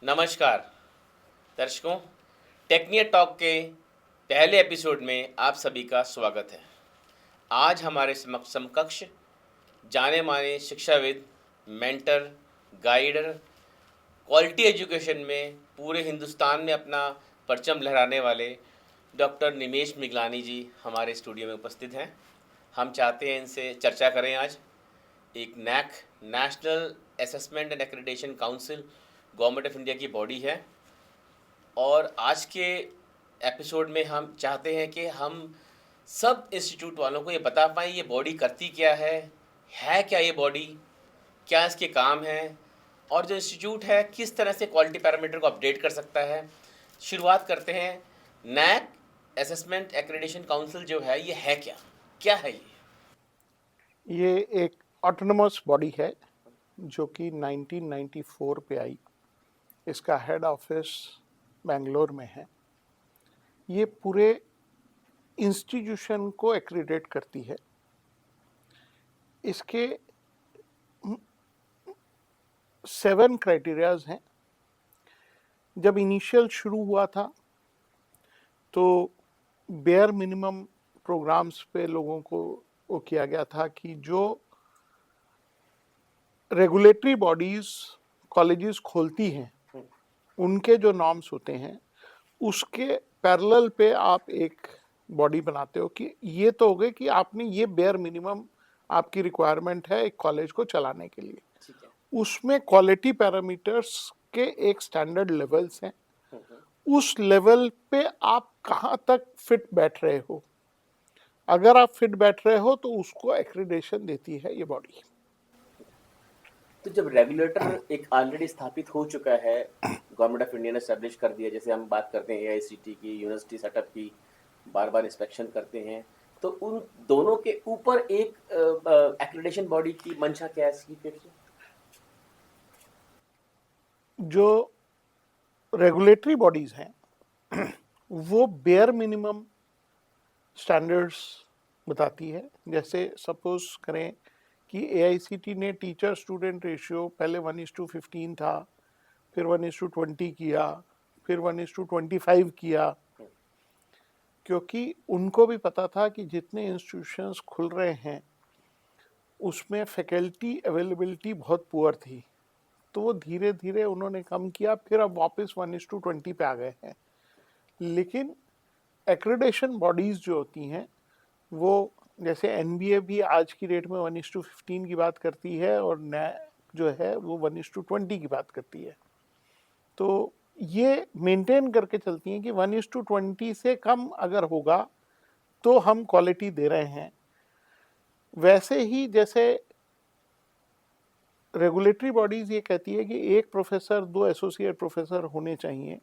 नमस्कार दर्शकों, टेक्निया टॉक के पहले एपिसोड में आप सभी का स्वागत है। आज हमारे समकक्ष जाने माने शिक्षाविद, मेंटर, गाइडर, क्वालिटी एजुकेशन में पूरे हिंदुस्तान में अपना परचम लहराने वाले डॉक्टर निमेश मिगलानी जी हमारे स्टूडियो में उपस्थित हैं। हम चाहते हैं इनसे चर्चा करें आज। एक NAAC, national assessment and accreditation council, government of India की बॉडी है, और आज के एपिसोड में हम चाहते हैं कि हम सब इंस्टीट्यूट वालों को ये बता पाएँ ये बॉडी करती क्या है क्या ये बॉडी, क्या इसके काम हैं, और जो इंस्टीट्यूट है किस तरह से क्वालिटी पैरामीटर को अपडेट कर सकता है। शुरुआत करते हैं। नैक असेसमेंट एक्रेडिटेशन काउंसिल जो है ये है क्या है ये एक ऑटोनमस बॉडी है जो कि 1994 पे आई। इसका हेड ऑफिस बेंगलोर में है। ये पूरे इंस्टीट्यूशन को एक्रेडिट करती है। इसके 7 क्राइटेरियाज हैं। जब इनिशियल शुरू हुआ था तो बेयर मिनिमम प्रोग्राम्स पे लोगों को वो किया गया था कि जो रेगुलेटरी बॉडीज कॉलेजेस खोलती हैं उनके जो नॉर्म्स होते हैं उसके पैरेलल पे आप एक बॉडी बनाते हो कि ये तो हो गए कि आपने ये बेयर मिनिमम आपकी रिक्वायरमेंट है एक कॉलेज को चलाने के लिए। उसमें क्वालिटी पैरामीटर्स के एक स्टैंडर्ड लेवल्स हैं। उस लेवल पे आप कहाँ तक फिट बैठ रहे हो। अगर आप फिट बैठ रहे हो तो उसको एक्रेडिटेशन देती है ये बॉडी। तो जब रेगुलेटर एक ऑलरेडी स्थापित हो चुका है, गवर्नमेंट ऑफ इंडिया ने एस्टेब्लिश कर दिया, जैसे हम बात करते हैं एआईसीटी की, यूनिवर्सिटी सेटअप की, बार बार इंस्पेक्शन करते हैं, तो उन दोनों के ऊपर एक एक्रेडिटेशन बॉडी की मंशा क्या है फिर? जो रेगुलेटरी बॉडीज हैं वो बेयर मिनिमम स्टैंडर्ड्स बताती है। जैसे सपोज करें कि एआईसीटी ने टीचर स्टूडेंट रेशियो पहले 1:15 था, फिर 1:20 किया, फिर 1:25 किया, क्योंकि उनको भी पता था कि जितने इंस्टीट्यूशंस खुल रहे हैं उसमें फैकल्टी अवेलेबिलिटी बहुत पुअर थी, तो वो धीरे धीरे उन्होंने कम किया, फिर अब वापस 1:20 पे आ गए हैं। लेकिन एक्रेडिटेशन बॉडीज जो होती हैं वो जैसे एनबीए भी आज की डेट में 1:15 की बात करती है और नैक जो है वो 1:20 की बात करती है। तो ये मेंटेन करके चलती हैं कि 1:20 से कम अगर होगा तो हम क्वालिटी दे रहे हैं। वैसे ही जैसे रेगुलेटरी बॉडीज ये कहती है कि एक प्रोफेसर 2 एसोसिएट प्रोफेसर होने चाहिए।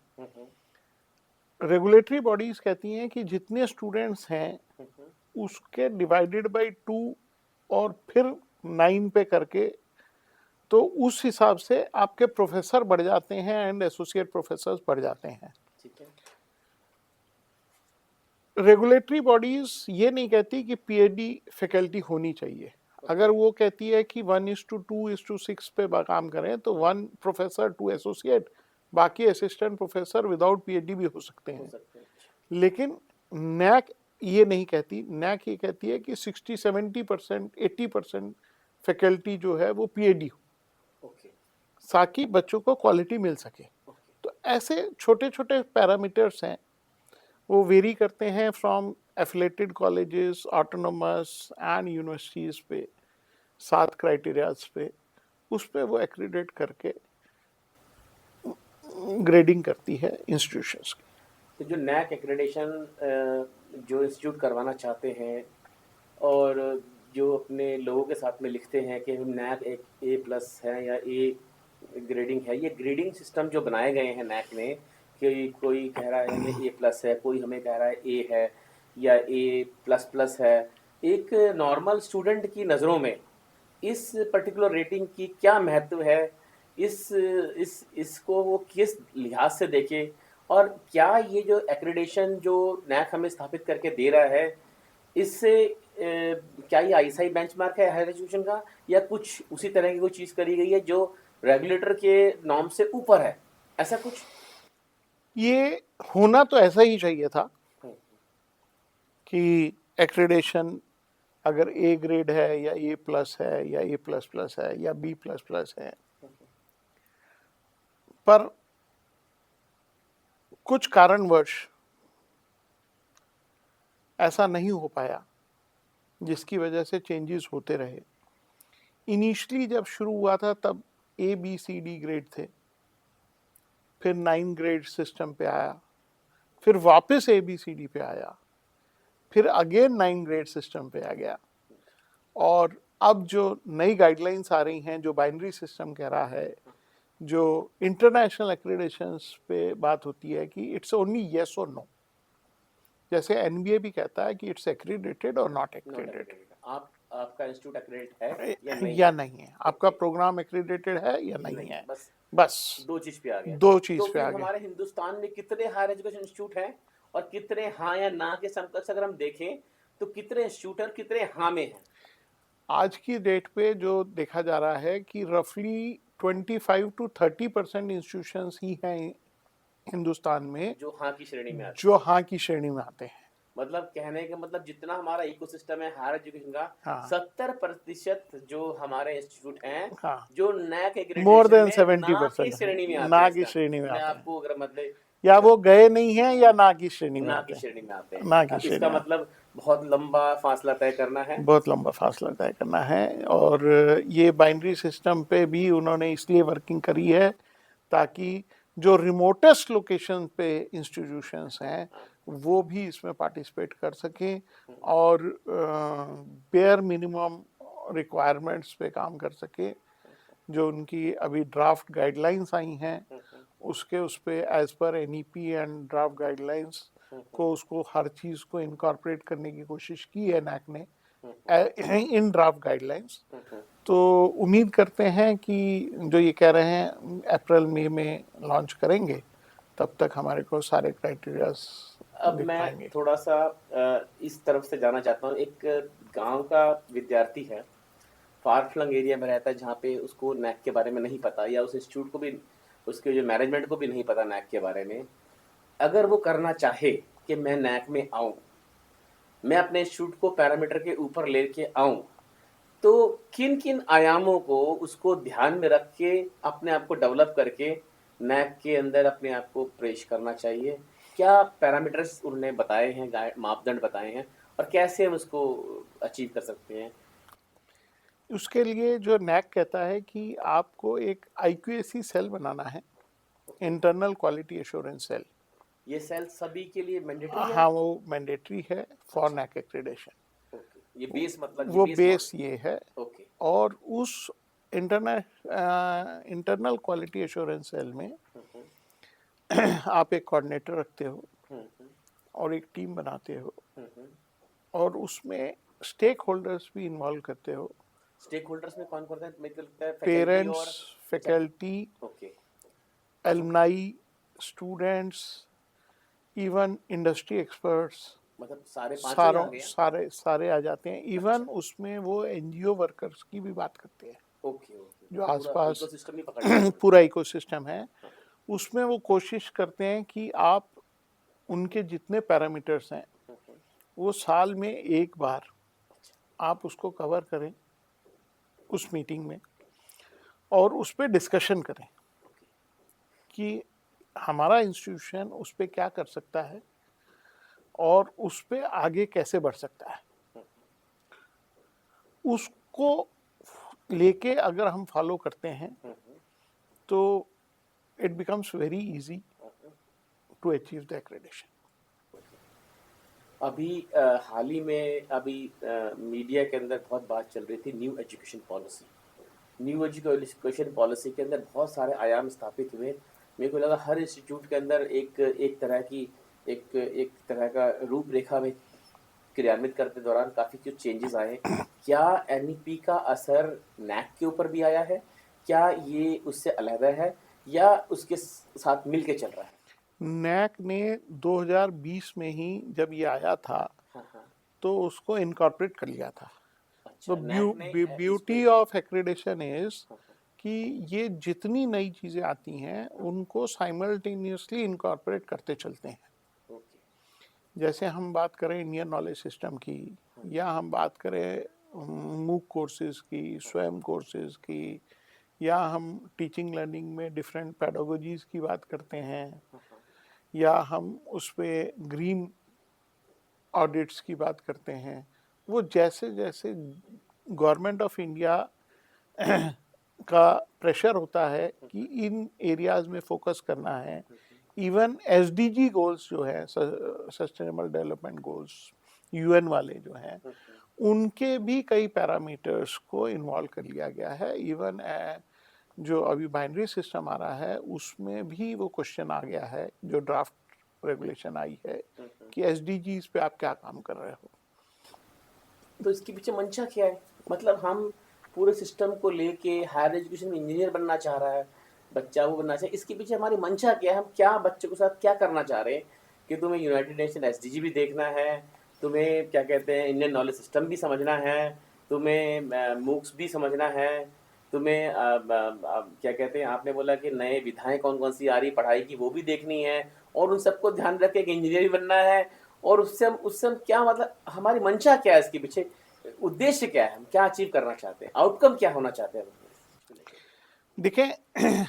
रेगुलेटरी बॉडीज कहती हैं कि जितने स्टूडेंट्स हैं उसके डिवाइडेड बाय 2 और फिर 9 पे करके, तो उस हिसाब से आपके प्रोफेसर बढ़ जाते हैं एंड एसोसिएट प्रोफेसर्स बढ़ जाते हैं। रेगुलेटरी बॉडीज ये नहीं कहती कि पीएचडी फैकल्टी होनी चाहिए। अगर वो कहती है कि 1:2:6 पे काम करें तो 1 प्रोफेसर 2 एसोसिएट, बाकी असिस्टेंट प्रोफेसर विदाउट पीएचडी भी हो सकते हैं। लेकिन नैक ये नहीं कहती। नैक ये कहती है कि 60-70%, 80% फैकल्टी जो है वो पीएचडी हो, ताकि बच्चों को क्वालिटी मिल सके। तो ऐसे छोटे छोटे पैरामीटर्स हैं, वो वेरी करते हैं from affiliated colleges, autonomous and universities पे, 7 क्राइटेरियाज पे, उस पे वो एक्रेडिट करके ग्रेडिंग करती है इंस्टीट्यूशंस की। तो जो नैक एक्रेडिटेशन जो इंस्टीट्यूट करवाना चाहते हैं और जो अपने लोगों के साथ में लिखते हैं कि हम नैक एक A+ है या ए ग्रेडिंग है, ये ग्रेडिंग सिस्टम जो बनाए गए हैं नैक ने, कि कोई कह रहा है हमें A+ है, कोई हमें कह रहा है A है या A++ है, एक नॉर्मल स्टूडेंट की नज़रों में इस पर्टिकुलर रेटिंग की क्या महत्व है, इसको वो किस लिहाज से देखे, और क्या ये जो एक्रेडिटेशन जो नैक हमें स्थापित करके दे रहा है इससे क्या ये आईएसआई बेंचमार्क है हायर एजुकेशन का, या कुछ उसी तरह की कोई चीज़ करी गई है जो रेगुलेटर के नॉर्म से ऊपर है, ऐसा कुछ? ये होना तो ऐसा ही चाहिए था हम्म, कि एक्रेडिशन अगर ए ग्रेड है या ए प्लस है या ए प्लस प्लस है या बी प्लस प्लस है, पर कुछ कारणवश ऐसा नहीं हो पाया, जिसकी वजह से चेंजेस होते रहे। इनिशियली जब शुरू हुआ था तब A B C D grade थे, फिर 9 ग्रेड सिस्टम पे आया, फिर वापस ए बी सी डी पे आया, फिर अगेन 9 ग्रेड सिस्टम पे आ गया। और अब जो नई गाइडलाइंस आ रही हैं, जो बाइनरी सिस्टम कह रहा है, जो इंटरनेशनल एक्रेडिशंस पे बात होती है कि इट्स ओनली यस और नो, जैसे एनबीए भी कहता है कि इट्स एक्रेडिटेड और नॉट नॉट एक्रेडिटेड, एक्रेडिटेड। आप आपका इंस्टीट्यूट एक्रेडिट है या नहीं या है? नहीं है, आपका प्रोग्राम एक्रेडिटेड है या नहीं नहीं, है, बस बस दो चीज पे आ गया। दो तो चीज पे फिर आ गए। हमारे हिंदुस्तान में कितने हायर एजुकेशन इंस्टीट्यूट हैं, और कितने हाँ या ना के समकक्ष अगर हम देखें तो कितने इंस्टीट्यूट और कितने हाँ में हैं? आज की डेट पे जो देखा जा रहा है कि रफली 25 to 30% इंस्टीट्यूशंस ही हैं हिंदुस्तान में जो हाँ की श्रेणी में आते जो हैं। हाँ की श्रेणी में आते हैं। मतलब कहने का मतलब जितना हमारा इकोसिस्टम है हायर एजुकेशन का, हाँ 70% जो हमारे इंस्टीट्यूट हैं हाँ, जो नैक मोर एक्रेडिटेशन देन में ना की 70% श्रेणी में आते ना हैं। की इसका श्रेणी में मैं आते हैं, आपको अगर मतलब या वो गए नहीं हैं या ना की श्रेणी में ना की आते हैं, श्रेणी में आते ना की हैं, श्रेणी इसका में। मतलब बहुत लंबा फासला तय करना है। बहुत लंबा फासला तय करना है। और ये बाइनरी सिस्टम पे भी उन्होंने इसलिए वर्किंग करी है ताकि जो रिमोटेस्ट लोकेशन पे इंस्टीट्यूशंस हैं वो भी इसमें पार्टिसिपेट कर सकें और बेयर मिनिमम रिक्वायरमेंट्स पे काम कर सकें। जो उनकी अभी ड्राफ्ट गाइडलाइंस आई हैं उसके उस पे as per NEP and draft guidelines को उसको हर चीज़ को इनकॉर्पोरेट करने की कोशिश की है नैक ने इन ड्राफ्ट गाइडलाइंस। तो उम्मीद करते हैं कि जो ये कह रहे हैं अप्रैल मई में लॉन्च करेंगे, तब तक हमारे को सारे क्राइटेरियाज अब दिख मैं पाएंगे। थोड़ा सा इस तरफ से जाना चाहता हूँ। एक गांव का विद्यार्थी है, फार फ्लंग एरिया में रहता है, जहाँ पे उसको नैक के बारे में नहीं पता, या उस इंस्टीट्यूट को भी, उसके जो मैनेजमेंट को भी नहीं पता नैक के बारे में। अगर वो करना चाहे कि मैं नैक में आऊँ, मैं अपने इंस्टीट्यूट को पैरामीटर के ऊपर लेके आऊँ, तो किन किन आयामों को उसको ध्यान में रख के अपने आप को डेवलप करके नैक के अंदर अपने आप को पेश करना चाहिए? क्या पैरामीटर्स उन्होंने बताए हैं, मापदंड बताए हैं, और कैसे हम उसको अचीव कर सकते हैं? उसके लिए जो नैक कहता है कि आपको एक आईक्यूएसी सेल बनाना है, इंटरनल क्वालिटी एश्योरेंस सेल। ये सेल सभी के लिए मैंडेटरी है? हाँ, वो मैंडेटरी है फॉर अच्छा, नैक एक्रेडिशन। ओके, ये बेस मतलब ये वो बेस बेस मॉडल। ये है। ओके। और उस इंटरनल क्वालिटी एश्योरेंस सेल में आप एक कोऑर्डिनेटर रखते हो हम्म, और एक टीम बनाते हो हम्म। और उसमें स्टेक होल्डर्स भी इन्वॉल्व करते हो। स्टेक होल्डर्स में कौन कौन है? मेरे को लगता है फैकल्टी पेरेंट्स, और अच्छा, faculty, okay. Alumni, students, even industry experts, मतलब सारे पांचों ही आ सारों गए हैं? सारे सारे आ जाते हैं। इवन अच्छा, उसमें वो एनजीओ वर्कर्स की भी बात करते हैं ओके ओके, जो मतलब पूरा आसपास इकोसिस्टम ही पकड़ लिया उन्होंने। पूरा इकोसिस्टम है। हाँ, उसमें वो कोशिश करते हैं कि आप उनके जितने पैरामीटर्स हैं वो साल में एक बार अच्छा, आप उसको कवर करें उस मीटिंग में और उस पर डिस्कशन करें ओके। कि हमारा इंस्टीट्यूशन उस पर क्या कर सकता है और उस पर आगे कैसे बढ़ सकता है। उसको लेके अगर हम फॉलो करते हैं तो it becomes very easy to achieve the accreditation. अभी हाल ही में अभी मीडिया के अंदर बहुत बात चल रही थी new education policy. New education policy के अंदर बहुत सारे आयाम स्थापित हुए। मेरे को लगा हर इंस्टीट्यूट के अंदर एक एक तरह की एक तरह का रूपरेखा में क्रियान्वित करते दौरान काफ़ी कुछ चेंजेस आए। क्या एनईपी का असर नैक के ऊपर भी आया है? क्या ये उससे अलग है, या उसके साथ मिल के चल रहा है? नैक ने 2020 में ही जब ये आया था हाँ हाँ। तो उसको इनकॉर्पोरेट कर लिया था। अच्छा, तो NAC ने इस ब्यूटी पे ऑफ एक्रेडिटेशन इज कि ये जितनी नई चीज़ें आती हैं उनको साइमल्टेनियसली इनकॉर्पोरेट करते चलते हैं। ओके, जैसे हम बात करें इंडियन नॉलेज सिस्टम की, या हम बात करें मूक कोर्सेज की, स्वयं कोर्सेज की, या हम टीचिंग लर्निंग में डिफरेंट पेडागोजीज की बात करते हैं, या हम उस पे ग्रीन ऑडिट्स की बात करते हैं, वो जैसे जैसे गवर्नमेंट ऑफ इंडिया का प्रेशर होता है कि इन एरियाज में फोकस करना है, इवन एसडीजी गोल्स जो है, सस्टेनेबल डेवलपमेंट गोल्स यूएन वाले जो हैं, उनके भी कई पैरामीटर्स को इन्वॉल्व कर लिया गया है। इवन जो अभी बाइनरी सिस्टम आ रहा है उसमें भी वो क्वेश्चन आ गया है, जो ड्राफ्ट रेगुलेशन आई है, कि एसडीजीज पे आप क्या काम कर रहे हो। तो इसके पीछे मंशा क्या है? मतलब हम पूरे सिस्टम को लेके हायर एजुकेशन में इंजीनियर बनना चाह रहा है बच्चा, वो बनना चाहिए, इसके पीछे हमारी मंशा क्या है? हम क्या बच्चों के साथ क्या करना चाह रहे हैं कि तुम्हें यूनाइटेड नेशन एसडीजी भी देखना है, तुम्हें क्या कहते हैं इंडियन नॉलेज सिस्टम भी समझना है, तुम्हें मूक्स भी समझना है, तुम्हें क्या कहते हैं, आपने बोला कि नए विधाएं कौन कौन सी आ रही पढ़ाई की वो भी देखनी है, और उन सबको ध्यान रख के इंजीनियर भी बनना है, और उससे हम क्या, मतलब हमारी मंशा क्या है इसके पीछे, उद्देश्य क्या है, हम क्या अचीव करना चाहते हैं, आउटकम क्या होना चाहते हैं? देखें,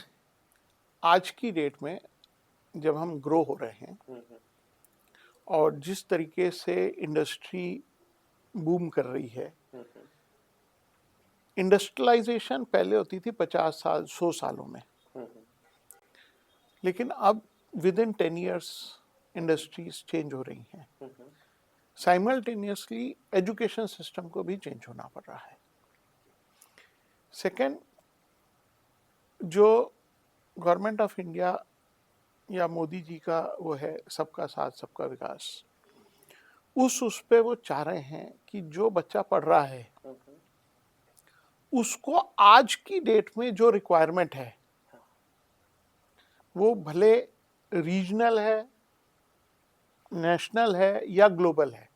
आज की डेट में जब हम ग्रो हो रहे हैं और जिस तरीके से इंडस्ट्री बूम कर रही है, इंडस्ट्रियलाइजेशन पहले होती थी 50 साल 100 सालों में, लेकिन अब with in 10 years industries change हो रही हैं। साइमल्टेनियसली एजुकेशन सिस्टम को भी चेंज होना पड़ रहा है। सेकेंड, जो गवर्नमेंट ऑफ इंडिया या मोदी जी का वो है सबका साथ सबका विकास, उस पे वो चाह रहे हैं कि जो बच्चा पढ़ रहा है उसको आज की डेट में जो रिक्वायरमेंट है, वो भले रीजनल है, नेशनल है या ग्लोबल है,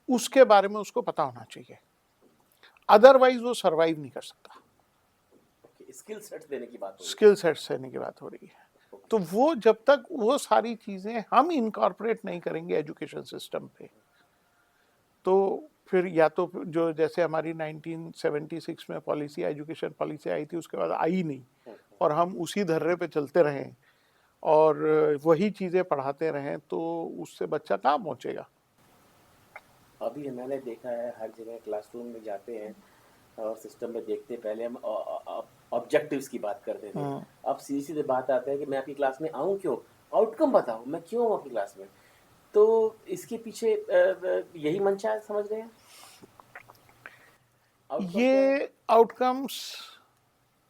उसके बारे में उसको पता होना चाहिए, अदरवाइज वो सरवाइव नहीं कर सकता। स्किल सेट्स देने की बात हो रही है। स्किल सेट्स देने की बात हो रही है। तो वो जब तक वो सारी चीजें हम इनकॉर्पोरेट नहीं करेंगे एजुकेशन सिस्टम पे, तो फिर या तो जो जैसे हमारी 1976 में पॉलिसी, एजुकेशन पॉलिसी आई थी, उसके बाद आई नहीं और हम उसी धर्रे पे चलते रहें और वही चीजें पढ़ाते रहें, तो उससे बच्चा कहाँ पहुंचेगा। अभी मैंने देखा है हर जगह क्लासरूम में जाते हैं और सिस्टम में देखते, पहले हम ऑब्जेक्टिव्स की बात करते थे, अब सीधी सीधे बात आता है कि मैं आपकी क्लास में आऊँ क्यों, आउटकम बताओ, मैं क्यों हूँ आपकी क्लास में। तो इसके पीछे यही मंशा समझ रहे हैं। ये आउटकम्स,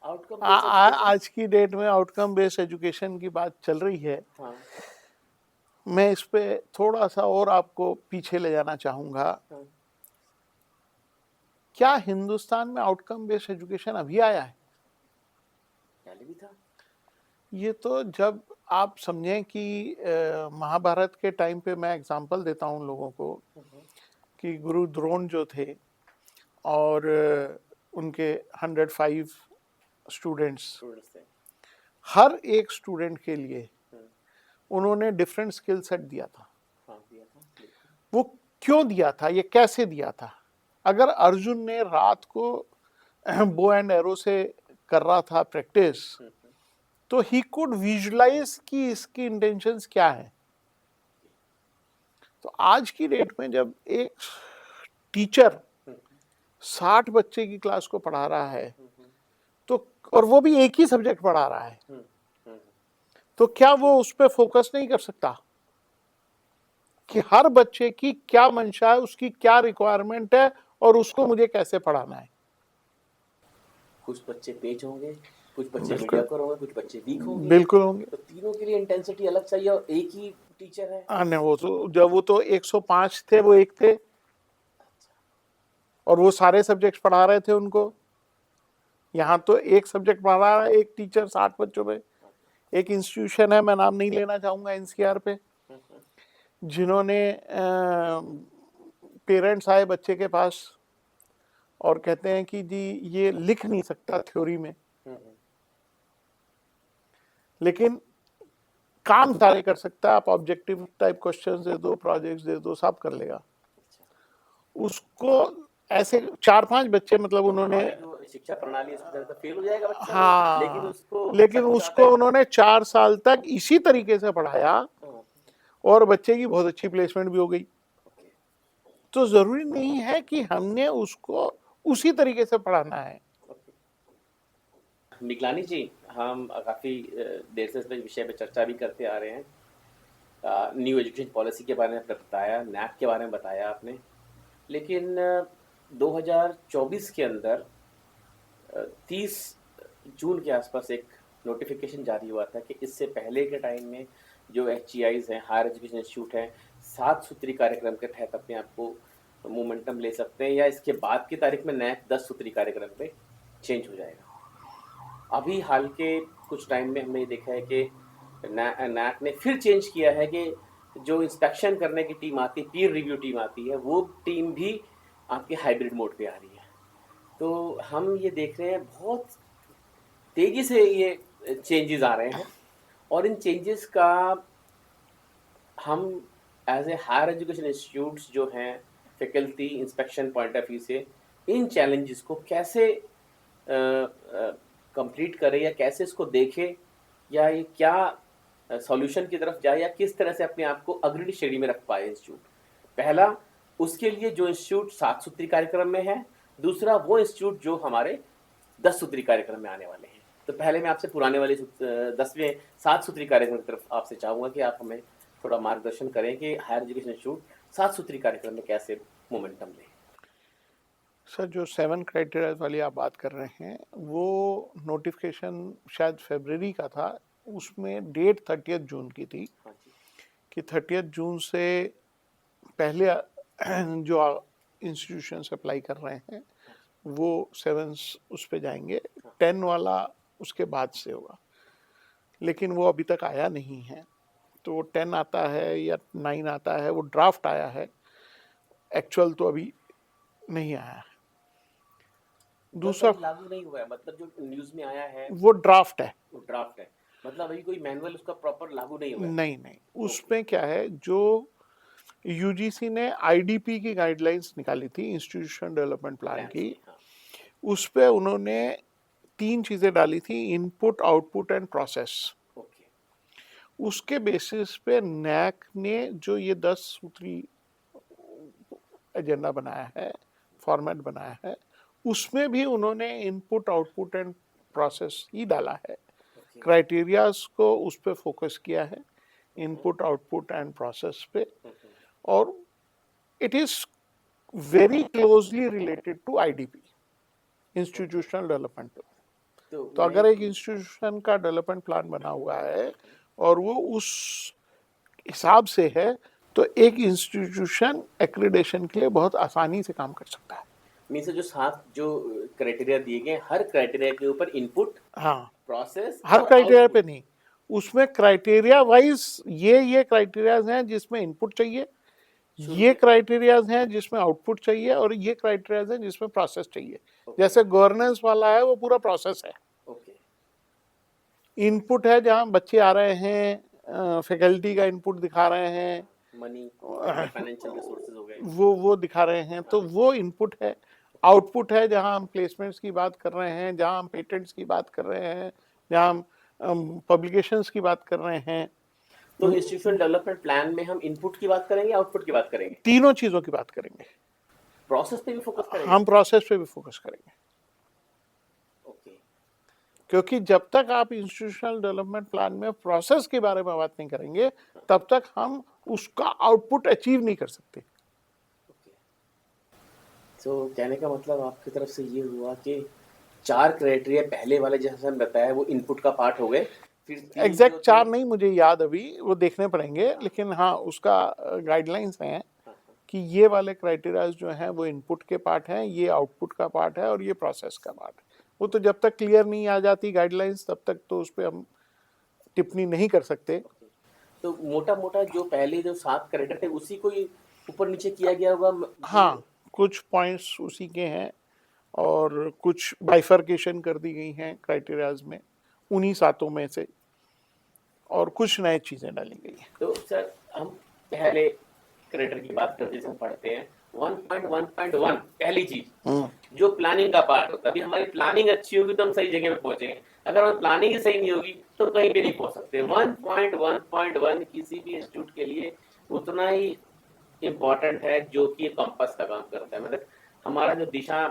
आउटकम आज की डेट में आउटकम बेस्ड एजुकेशन की बात चल रही है। हाँ, मैं इस पे थोड़ा सा और आपको पीछे ले जाना चाहूंगा। हाँ। क्या हिंदुस्तान में आउटकम बेस्ड एजुकेशन अभी आया है? पहले भी था। ये तो जब आप समझें कि महाभारत के टाइम पे, मैं एग्जांपल देता हूँ लोगों को, कि गुरु द्रोण जो थे और उनके 105 स्टूडेंट्स, हर एक स्टूडेंट के लिए उन्होंने डिफरेंट स्किल सेट दिया था। हाँ, दिया था। वो क्यों दिया था, ये कैसे दिया था? अगर अर्जुन ने रात को बो एंड एरो से कर रहा था प्रैक्टिस, तो ही कुड विजुलाइज कि इसकी इंटेंशंस क्या है। तो आज की डेट में जब एक टीचर 60 बच्चे की क्लास को पढ़ा रहा है, तो और वो भी एक ही सब्जेक्ट पढ़ा रहा है, तो क्या वो उस पर फोकस नहीं कर सकता कि हर बच्चे की क्या मंशा है, उसकी क्या रिक्वायरमेंट है और उसको मुझे कैसे पढ़ाना है। कुछ बच्चे तेज होंगे, कुछ बच्चे मीडियोकर होंगे, कुछ बच्चे वीक होंगे। बिल्कुल होंगे। तो तीनों के लिए इंटेंसिटी अलग चाहिए और एक ही टीचर है। नहीं, वो तो जब वो तो 105 थे, वो एक थे और वो सारे सब्जेक्ट्स पढ़ा रहे थे उनको। यहाँ तो एक सब्जेक्ट पढ़ा रहा है एक टीचर 60 बच्चों में। एक इंस्टीट्यूशन है, मैं नाम नहीं लेना चाहूंगा, एनसीआर पे, जिन्होंने पेरेंट्स आए बच्चे के पास और कहते हैं कि जी ये लिख नहीं सकता थ्योरी में, लेकिन काम सारे कर सकता है, आप ऑब्जेक्टिव टाइप क्वेश्चंस दे दो, प्रोजेक्ट्स दे दो, सब कर लेगा। उसको ऐसे 4-5 बच्चे मतलब उन्होंने, जो शिक्षा प्रणाली तो फेल हो जाएगा बच्चा, हाँ, लेकिन उसको उन्होंने 4 साल तक इसी तरीके से पढ़ाया और बच्चे की बहुत अच्छी प्लेसमेंट भी हो गई। तो जरूरी नहीं है कि हमने उसको उसी तरीके से पढ़ाना है। निगलानी जी, हम काफ़ी देर से इस विषय पे चर्चा भी करते आ रहे हैं। न्यू एजुकेशन पॉलिसी के बारे में आपने बताया, नैक के बारे में बताया आपने, लेकिन 2024 के अंदर 30 जून के आसपास एक नोटिफिकेशन जारी हुआ था कि इससे पहले के टाइम में जो HEIs हैं, हायर एजुकेशन इंस्टीट्यूट हैं, 7 सूत्री कार्यक्रम के तहत अपने आप को मोमेंटम ले सकते हैं, या इसके बाद की तारीख में नैक 10 सूत्री कार्यक्रम पे चेंज हो जाएगा। अभी हाल के कुछ टाइम में हमने देखा है कि नैक ने फिर चेंज किया है कि जो इंस्पेक्शन करने की टीम आती है, पीयर रिव्यू टीम आती है, वो टीम भी आपके हाइब्रिड मोड पे आ रही है। तो हम ये देख रहे हैं बहुत तेज़ी से ये चेंजेस आ रहे हैं, और इन चेंजेस का हम as a higher education institutes जो हैं, faculty inspection point of view से इन चैलेंजेस को कैसे कंप्लीट करें, या कैसे इसको देखें, या ये क्या सॉल्यूशन की तरफ जाए, या किस तरह से अपने आप को अग्रणी श्रेणी में रख पाए इंस्टीट्यूट। पहला, उसके लिए जो इंस्टीट्यूट 7 सूत्री कार्यक्रम में है, दूसरा वो इंस्टीट्यूट जो हमारे 10 सूत्री कार्यक्रम में आने वाले हैं। तो पहले मैं आपसे पुराने वाले 10वें 7 सूत्री कार्यक्रम की तरफ आपसे चाहूँगा कि आप हमें थोड़ा मार्गदर्शन करें कि हायर एजुकेशन इंस्टीट्यूट 7 सूत्री कार्यक्रम में कैसे मोमेंटम लें। सर, जो 7 क्राइटेरिया वाली आप बात कर रहे हैं, वो नोटिफिकेशन शायद फरवरी का था, उसमें डेट 30 जून की थी कि 30 जून से पहले जो इंस्टीट्यूशन अप्लाई कर रहे हैं वो 7 उस पे जाएंगे, 10 वाला उसके बाद से होगा, लेकिन वो अभी तक आया नहीं है। तो 10 आता है या 9 आता है, वो ड्राफ्ट आया है, एक्चुअल तो अभी नहीं आया है। दूसरा लागू नहीं हुआ है, मतलब जो न्यूज़ में आया है वो ड्राफ्ट है, मतलब अभी कोई मैनुअल उसका प्रॉपर लागू नहीं हुआ है। नहीं, उसमें क्या है, जो यूजीसी ने आईडीपी की गाइडलाइंस निकाली थी, इंस्टीट्यूशन डेवलपमेंट प्लान की, उस पे उन्होंने 3 चीजें डाली थी, इनपुट, आउटपुट एंड प्रोसेस। उसके बेसिस पे नैक ने जो ये 10 सूत्री एजेंडा बनाया है, फॉर्मेट बनाया है, उसमें भी उन्होंने इनपुट, आउटपुट एंड प्रोसेस ही डाला है। क्राइटेरियाज को उस पे फोकस किया है, इनपुट, आउटपुट एंड प्रोसेस पे, और it is very closely related to IDP, institutional development plan. तो अगर एक इंस्टीट्यूशन का डेवलपमेंट प्लान बना हुआ है और वो उस हिसाब से है, तो एक इंस्टीट्यूशन एक्रेडिटेशन के लिए बहुत आसानी से काम कर सकता है। मीन्स जो 7 जो क्राइटेरिया दिए गए, हर क्राइटेरिया के ऊपर इनपुट, हाँ, प्रोसेस, हर क्राइटेरिया पे नहीं, उसमें क्राइटेरिया वाइज ये क्राइटेरियाज हैं जिसमें इनपुट चाहिए, ये क्राइटेरियाज हैं जिसमें आउटपुट चाहिए, और ये क्राइटेरियाज हैं जिसमें प्रोसेस चाहिए। जैसे गवर्नेंस वाला है, वो पूरा प्रोसेस है। इनपुट है जहां बच्चे आ रहे हैं, फैकल्टी का इनपुट दिखा रहे हैं, मनी, फाइनेंशियल रिसोर्सेज हो गए, वो दिखा रहे हैं, तो वो इनपुट है। आउटपुट है जहां हम प्लेसमेंट्स की बात कर रहे हैं, जहां हम पेटेंट्स की बात कर रहे हैं, जहां हम पब्लिकेशंस की बात कर रहे हैं। तो इंस्टीट्यूशन डेवलपमेंट प्लान में हम इनपुट की बात करेंगे, आउटपुट की बात करेंगे, तीनों चीजों की बात करेंगे। प्रोसेस पे भी फोकस करेंगे, हम प्रोसेस पे भी फोकस करेंगे, क्योंकि जब तक आप इंस्टीट्यूशनल डेवलपमेंट प्लान में प्रोसेस के बारे में बात नहीं करेंगे, तब तक हम उसका आउटपुट अचीव नहीं कर सकते। तो कहने का मतलब आपकी तरफ से ये हुआ कि 4 क्राइटेरिया पहले वाले जैसा हमने बताया वो इनपुट का पार्ट हो गए, फिर एग्जैक्ट 4 नहीं मुझे याद अभी, वो देखने पड़ेंगे, लेकिन हाँ उसका गाइडलाइंस हैं कि ये वाले क्राइटेरियाज जो हैं वो इनपुट के पार्ट हैं, ये आउटपुट का पार्ट है, और ये प्रोसेस का पार्ट है। वो तो जब तक क्लियर नहीं आ जाती गाइडलाइंस, तब तक तो उस पर हम टिप्पणी नहीं कर सकते। तो मोटा मोटा जो पहले जो 7 क्राइटेरिया थे उसी को ही ऊपर नीचे किया गया होगा हाँ, कुछ पॉइंट्स उसी के हैं और कुछ बाइफर्केशन कर दी गई हैं क्राइटेरियाज में, उन्हीं सातों में से, और कुछ नए चीजें डाली गई हैं। तो सर हम पहले क्रेडिटर की बात करते हैं, हम पढ़ते हैं 1.1.1 पहली चीज जो प्लानिंग का पार्ट होता है। अभी हमारी प्लानिंग अच्छी होगी तो हम सही जगह पे पहुंचेंगे, अगर हमारी प्लानिंग ही सही नहीं होगी तो कहीं पे नहीं पहुंच सकते। 1.1.1 किसी भी इंस्टीट्यूट के लिए उतना ही इम्पोर्टेंट है जो कि कंपास का काम करता है। मतलब हमारा जो दिशा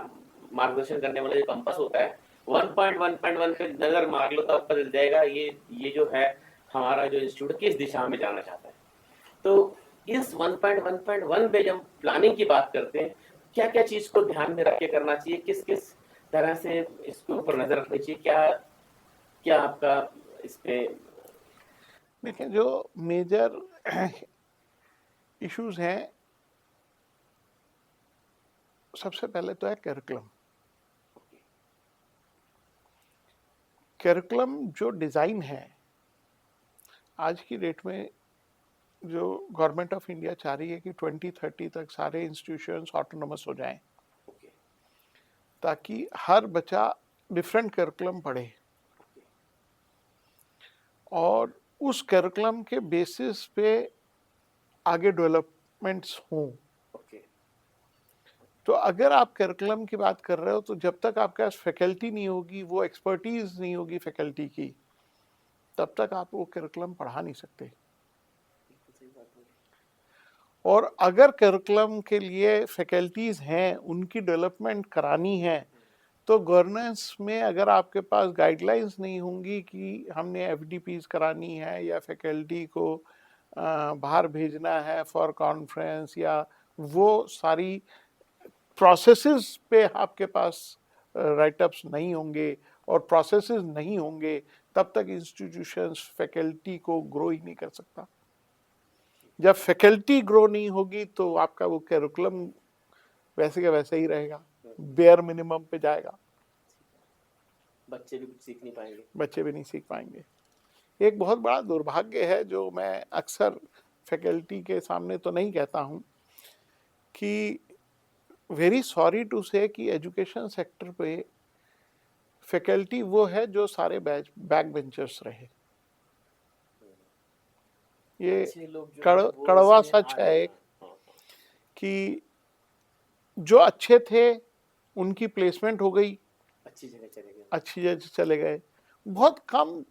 मार्गदर्शन करने वाला जो कंपास होता है 1.1.1 पे नजर मार लो तो पता चल जाएगा ये जो है हमारा जो इंस्टीट्यूट किस दिशा में जाना चाहता है। तो इस 1.1.1 पे जब प्लानिंग की बात करते हैं, क्या क्या चीज को ध्यान में रख के करना चाहिए, किस किस तरह से इसके ऊपर नजर रखनी चाहिए, क्या क्या आपका इस पे? देखिए, जो मेजर इश्यूज हैं, सबसे पहले तो है करिकुलम। करिकुलम जो डिज़ाइन है आज की डेट में, जो गवर्नमेंट ऑफ इंडिया चाह रही है कि 2030 तक सारे इंस्टीट्यूशंस ऑटोनोमस हो जाएं, ताकि हर बच्चा डिफरेंट करिकुलम पढ़े और उस करिकुलम के बेसिस पे आगे डेवलपमेंट्स हों। तो अगर आप करिकुलम की बात कर रहे हो, तो जब तक आपके पास फैकल्टी नहीं होगी, वो एक्सपर्टीज नहीं होगी फैकल्टी की, तब तक आप वो करिकुलम पढ़ा नहीं सकते। और अगर करिकुलम के लिए फैकल्टीज हैं, उनकी डेवलपमेंट करानी है, तो गवर्नेंस में अगर आपके पास गाइडलाइंस नहीं होंगी कि हमने एफडीपीज करानी है या फैकल्टी को बाहर भेजना है फॉर कॉन्फ्रेंस, या वो सारी प्रोसेसेस पे आपके पास राइटअप्स नहीं होंगे और प्रोसेसेस नहीं होंगे, तब तक इंस्टीट्यूशंस फैकल्टी को ग्रो ही नहीं कर सकता। जब फैकल्टी ग्रो नहीं होगी तो आपका वो करिकुलम वैसे का वैसे ही रहेगा, बेयर मिनिमम पे जाएगा, बच्चे भी कुछ सीख नहीं पाएंगे। बच्चे भी नहीं सीख पाएंगे। एक बहुत बड़ा दुर्भाग्य है जो मैं अक्सर फैकल्टी के सामने तो नहीं कहता हूं, कि वेरी सॉरी टू से कि एजुकेशन सेक्टर पे फैकल्टी वो है जो सारे बैक बेंचर्स रहे। ये कड़वा सच है एक, कि जो अच्छे थे उनकी प्लेसमेंट हो गई, अच्छी जगह चले गए। बहुत कम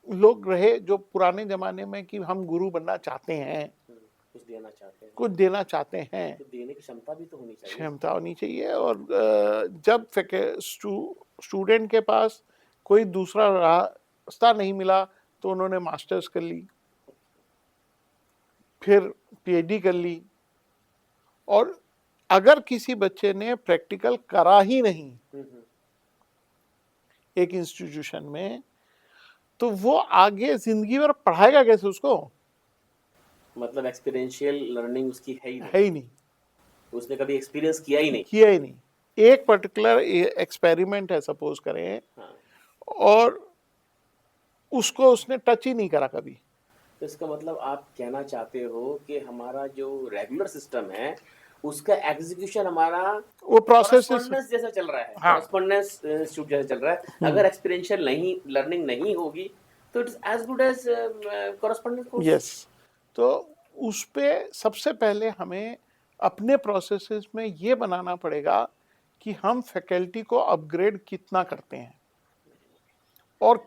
लोग रहे जो पुराने जमाने में कि हम गुरु बनना चाहते हैं, कुछ देना चाहते हैं, तो देने की क्षमता भी तो होनी चाहिए। क्षमता होनी चाहिए। और जब स्टूडेंट के पास कोई दूसरा रास्ता नहीं मिला तो उन्होंने मास्टर्स कर ली, फिर पीएचडी कर ली। और अगर किसी बच्चे ने प्रैक्टिकल करा ही नहीं एक इंस्टीट्यूशन में, तो वो आगे जिंदगी भर पढ़ाएगा कैसे उसको? मतलब एक्सपीरियंशियल लर्निंग उसकी है ही नहीं, उसने कभी एक्सपीरियंस किया ही नहीं। एक पर्टिकुलर एक्सपेरिमेंट है सपोज करें, और उसको उसने टच ही नहीं करा कभी। तो इसका मतलब आप कहना चाहते हो कि हमारा जो रेगुलर सिस्टम है उसका एग्जीक्यूशन हमारा वो प्रोसेस जैसा चल रहा है, कॉरेस्पॉन्डेंस इंस्टीट्यूट जैसा चल रहा है। अगर एक्सपीरियंशियल नहीं लर्निंग नहीं होगी तो it's as good as correspondence course. Yes. तो उस पे सबसे पहले हमें अपने प्रोसेसेस में ये बनाना पड़ेगा कि हम फैकल्टी को अपग्रेड कितना करते हैं और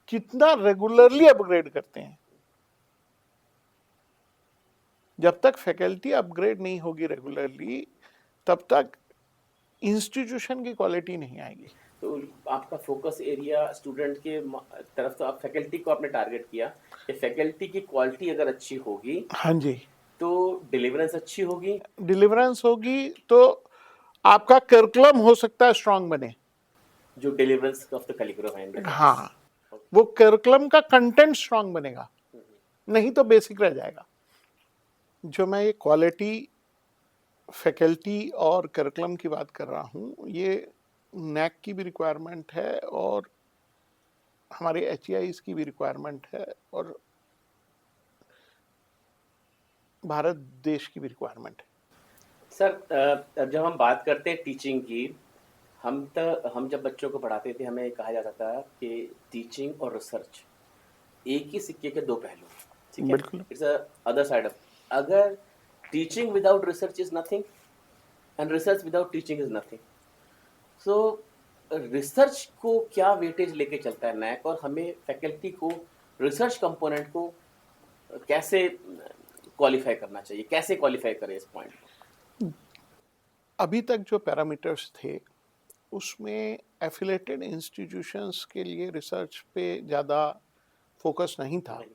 कितना रेगुलरली अपग्रेड करते हैं। जब तक फैकल्टी अपग्रेड नहीं होगी रेगुलरली, तब तक इंस्टीट्यूशन की क्वालिटी नहीं आएगी। तो आपका फोकस एरिया स्टूडेंट के तरफ, तो आप फैकल्टी को आपने टारगेट किया कि फैकल्टी की क्वालिटी अगर अच्छी होगी, हाँ जी, तो डिलीवरेंस अच्छी होगी, डिलीवरेंस होगी तो आपका करिकुलम हो सकता है स्ट्रांग बने, जो डिलीवरेंस ऑफ द करिकुलम है। हाँ, वो करिकुलम का कंटेंट स्ट्रांग बनेगा, नहीं तो बेसिक रह जाएगा। जो मैं ये क्वालिटी फैकल्टी और करिकुलम की बात कर रहा हूँ, ये नैक की भी रिक्वायरमेंट है और हमारे एचईआईज की भी रिक्वायरमेंट है और भारत देश की भी रिक्वायरमेंट है। सर अब जब हम बात करते हैं टीचिंग की, हम जब बच्चों को पढ़ाते थे हमें कहा जाता था कि टीचिंग और रिसर्च एक ही सिक्के के दो पहलू हैं, ठीक है? बिल्कुल। It's a other side of, अगर teaching without research is nothing and research without teaching is nothing. So research को क्या वेटेज लेके चलता है नैक, और हमें फैकल्टी को रिसर्च कंपोनेंट को कैसे क्वालिफाई करना चाहिए, कैसे क्वालिफाई करें इस पॉइंट को? अभी तक जो पैरामीटर्स थे उसमें एफिलेटेड इंस्टीट्यूशंस के लिए रिसर्च पे ज़्यादा फोकस नहीं था, नहीं।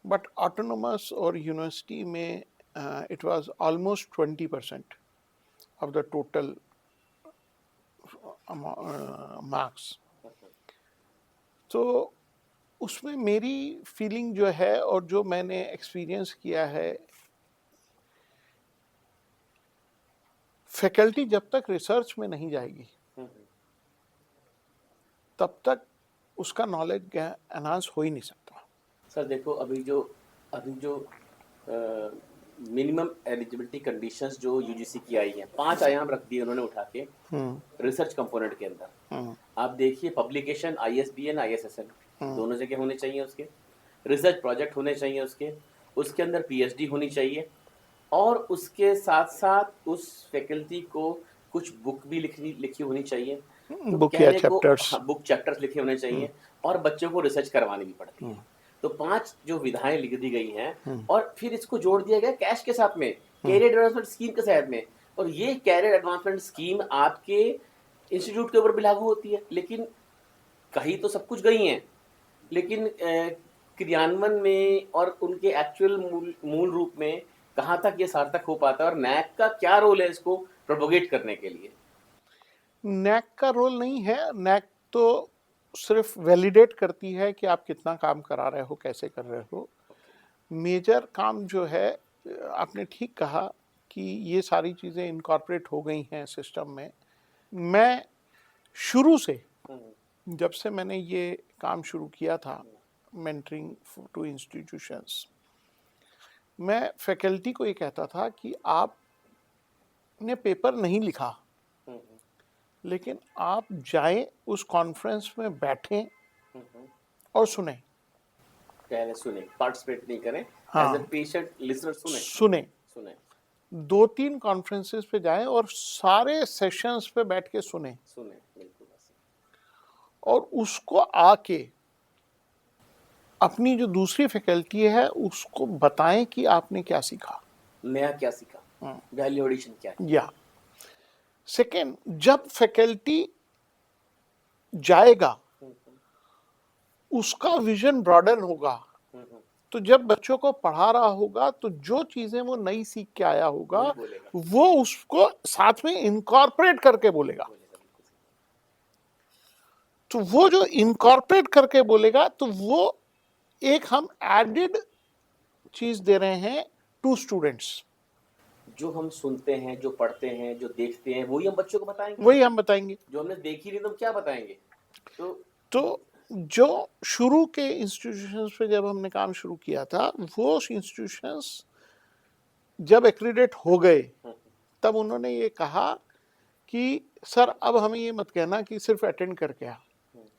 बट ऑटोनोमस और यूनिवर्सिटी में it was almost 20% of the total marks. तो उसमें मेरी फीलिंग जो है और जो मैंने एक्सपीरियंस किया है, फैकल्टी जब तक रिसर्च में नहीं जाएगी तब तक उसका नॉलेज एनहांस हो ही नहीं सकता। सर देखो, अभी जो मिनिमम एलिजिबिलिटी कंडीशंस जो यूजीसी की आई हैं, 5 आयाम रख दिए उन्होंने उठा के रिसर्च कंपोनेंट के अंदर। आप देखिए, पब्लिकेशन आईएसबीएन आईएसएसएन दोनों जगह होने चाहिए उसके, रिसर्च प्रोजेक्ट होने चाहिए उसके अंदर पीएचडी होनी चाहिए, और उसके साथ साथ उस फैकल्टी को कुछ बुक भी लिखी होनी चाहिए। तो बुक या कहने को, चैप्टर्स। हाँ, बुक चैप्टर्स लिखे होने चाहिए, और बच्चों को रिसर्च करवानी भी पड़ती है। तो 5 जो विधाएं लिख दी गई हैं, और फिर इसको जोड़ दिया गया कैश के साथ में, कैरियर एडवांसमेंट स्कीम के साथ में। और ये कैरियर एडवांसमेंट स्कीम आपके इंस्टीट्यूट के ऊपर भी लागू होती है, लेकिन कहीं तो सब कुछ गई हैं, लेकिन क्रियान्वयन में और उनके एक्चुअल मूल रूप में कहाँ तक ये सार्थक हो पाता है, और नैक का क्या रोल है इसको प्रोपोगेट करने के लिए? नैक का रोल नहीं है। नैक तो सिर्फ वैलिडेट करती है कि आप कितना काम करा रहे हो, कैसे कर रहे हो। मेजर काम जो है, आपने ठीक कहा कि ये सारी चीज़ें इनकॉर्पोरेट हो गई हैं सिस्टम में। मैं शुरू से, जब से मैंने ये काम शुरू किया था, मेंटरिंग टू इंस्टीट्यूशंस, मैं फैकल्टी को ये कहता था कि आपने पेपर नहीं लिखा, लेकिन आप जाएं उस कॉन्फ्रेंस में बैठें और सुने। पहले सुने, पार्टिसिपेट नहीं करें, हाँ, एज ए पेशेंट लिसनर सुने। सुने 2-3 कॉन्फ्रेंसेस पे जाएं और सारे सेशंस पे बैठ के सुने, बिल्कुल। और उसको आके अपनी जो दूसरी फैकल्टी है उसको बताएं कि आपने क्या सीखा, नया क्या सीखा, वैल्यू एडिशन क्या है। या सेकेंड, जब फैकल्टी जाएगा उसका विजन ब्रॉडन होगा। तो जब बच्चों को पढ़ा रहा होगा तो जो चीजें वो नई सीख के आया होगा वो उसको साथ में इनकॉर्पोरेट करके बोलेगा। तो वो जो इनकॉर्पोरेट करके बोलेगा तो वो एक हम एडेड चीज दे रहे हैं टू स्टूडेंट्स। जो हम सुनते हैं, जो पढ़ते हैं, जो देखते हैं, वही हम बच्चों को बताएंगे। वही हम बताएंगे। जो हमने देखी नहीं तो हम क्या बताएंगे? तो जो शुरू के इंस्टीट्यूशंस पे जब हमने काम शुरू किया था, वो इंस्टीट्यूशंस जब एक्रीडेट हो गए तब उन्होंने ये कहा कि सर अब हमें ये मत कहना कि सिर्फ अटेंड करके आ,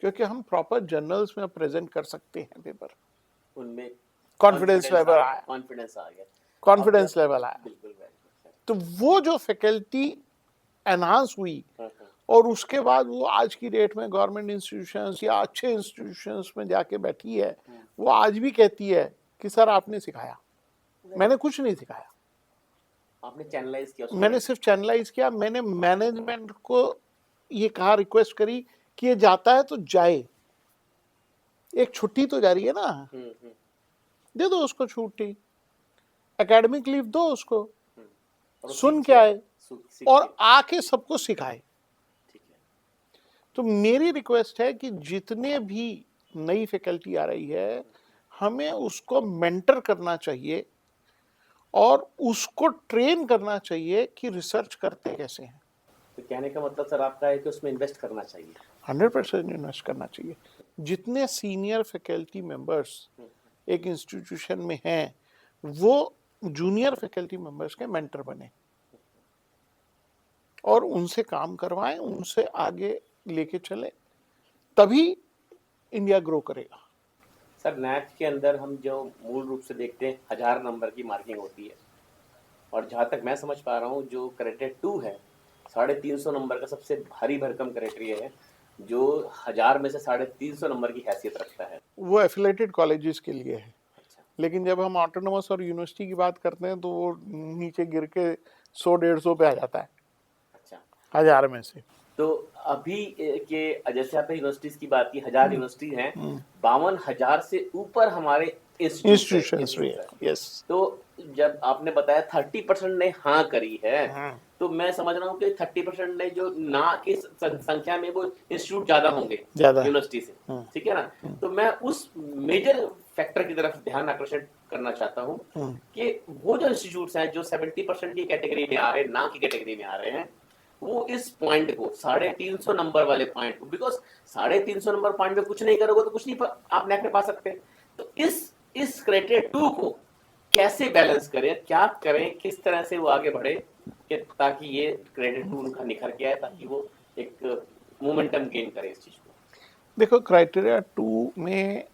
क्योंकि हम प्रॉपर जर्नल्स में प्रेजेंट कर सकते हैं पेपर। उनमें कॉन्फिडेंस लेवल आया, कॉन्फिडेंस लेवल आया। बिल्कुल। तो वो जो फैकल्टी एनहांस हुई, और उसके बाद वो आज की डेट में गवर्नमेंट इंस्टीट्यूशंस या अच्छे इंस्टीट्यूशंस में जाके बैठी है, वो आज भी कहती है कि सर आपने सिखाया, मैंने कुछ नहीं सिखाया, आपने चैनलाइज किया, मैंने सिर्फ चैनलाइज किया। मैंने मैनेजमेंट को ये कहा, रिक्वेस्ट करी कि ये जाता है तो जाए, एक छुट्टी तो जा रही है ना, दे दो उसको छुट्टी, एकेडमिक लीव दो उसको, सुन के आए और आके सबको सिखाए। तो मेरी रिक्वेस्ट है कि जितने भी नई फैकल्टी आ रही है, हमें उसको मेंटर करना चाहिए और उसको ट्रेन करना चाहिए कि रिसर्च करते कैसे हैं। तो कहने का मतलब सर आपका है कि उसमें इन्वेस्ट करना चाहिए, 100% इन्वेस्ट करना चाहिए। जितने सीनियर फैकल्टी मेंबर्स एक इंस्टीट्यूशन में हैं, वो जूनियर फैकल्टी मेंबर्स के मेंटर बने। और उनसे काम करवाएं, उनसे आगे लेके चले, तभी इंडिया ग्रो करेगा। सर मैथ के अंदर हम जो मूल रूप से देखते हैं 1000 नंबर की मार्किंग होती है, और जहाँ तक मैं समझ पा रहा हूँ जो क्राइटेरिया 2 है 350 नंबर का सबसे भारी भरकम क्राइटेरिया है, जो 1000 में से 350 नंबर की हैसियत रखता है। वो एफिलेटेड कॉलेजेस के लिए है, अच्छा। लेकिन जब हम ऑटोनोमस और यूनिवर्सिटी की बात करते हैं तो वो नीचे गिर के 100-150 पे आ जाता है अच्छा, 1000 में से। तो अभी के जैसे आपने यूनिवर्सिटीज की बात की, 1000 यूनिवर्सिटी हैं, 52,000 से ऊपर हमारे इंस्टीट्यूशंस भी इंस्टीट्यूट है, है। यस। तो जब आपने बताया 30% ने हाँ करी है, तो मैं समझ रहा हूँ कि 30% ने जो ना की संख्या में वो इंस्टीट्यूट ज्यादा होंगे ज्यादा है। यूनिवर्सिटी से, ठीक है ना। तो मैं उस मेजर फैक्टर की तरफ ध्यान आकर्षित करना चाहता हूँ कि वो जो इंस्टीट्यूट्स हैं जो 70% की कैटेगरी में आ रहे हैं, ना की कैटेगरी में आ रहे हैं, वो इस पॉइंट को 350 नंबर वाले पॉइंट को, बिकॉज 350 नंबर पॉइंट में कुछ नहीं करोगे तो कुछ नहीं आप नैक में पा सकते। तो इस क्राइटेरिया 2 को कैसे बैलेंस करें, क्या करें, किस तरह से वो आगे बढ़े कि ताकि ये क्राइटेरिया 2 उनका निखर के आए, ताकि वो एक मोमेंटम गेन करे इस चीज को। देखो, क्राइटेरिया 2 में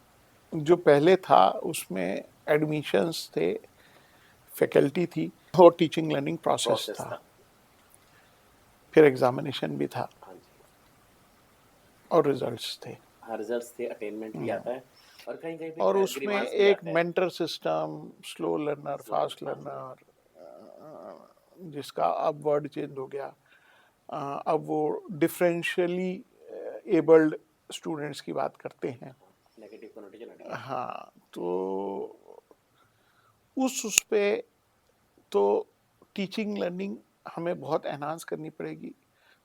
जो पहले था उसमें एडमिशंस थे, फैकल्टी थी और टीचिंग लर्निंग प्रोसेस था, फिर एग्जामिनेशन भी था हाँ जी, और रिजल्ट्स थे। हाँ रिजल्ट्स थे, अटेनमेंट भी आता है, और कहीं कहीं पे और उसमें ग्रीवांस भी एक आता है। Mentor system, slow learner, fast learner, जिसका अब वर्ड चेंज हो गया, अब वो डिफरेंशियली एबल्ड स्टूडेंट्स की बात करते हैं। नेगेटिव कनोटेशन हट गया। हाँ, तो उस पे तो टीचिंग लर्निंग हमें बहुत एनहांस करनी पड़ेगी,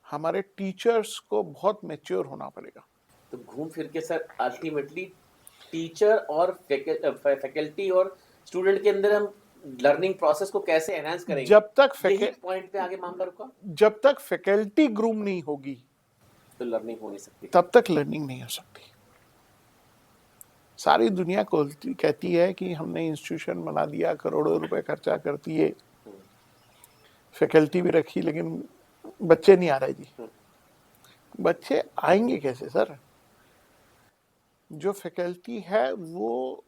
हमारे टीचर्स को बहुत मैच्योर होना पड़ेगा। तो घूम फिर के सर अल्टीमेटली टीचर और फैकल्टी और स्टूडेंट के अंदर हम लर्निंग प्रोसेस को कैसे एनहांस करेंगे, यही पॉइंट पे आगे मामला रुका। जब तक फैकल्टी ग्रूम नहीं होगी तो लर्निंग हो नहीं सकती, तब तक लर्निंग नहीं हो सकती। सारी दुनिया कहती है कि हमने इंस्टीट्यूशन बना दिया, करोड़ों रुपए खर्चा कर दिए, फैकल्टी भी रखी, लेकिन बच्चे नहीं आ रहे जी। बच्चे आएंगे कैसे सर? जो फैकल्टी है वो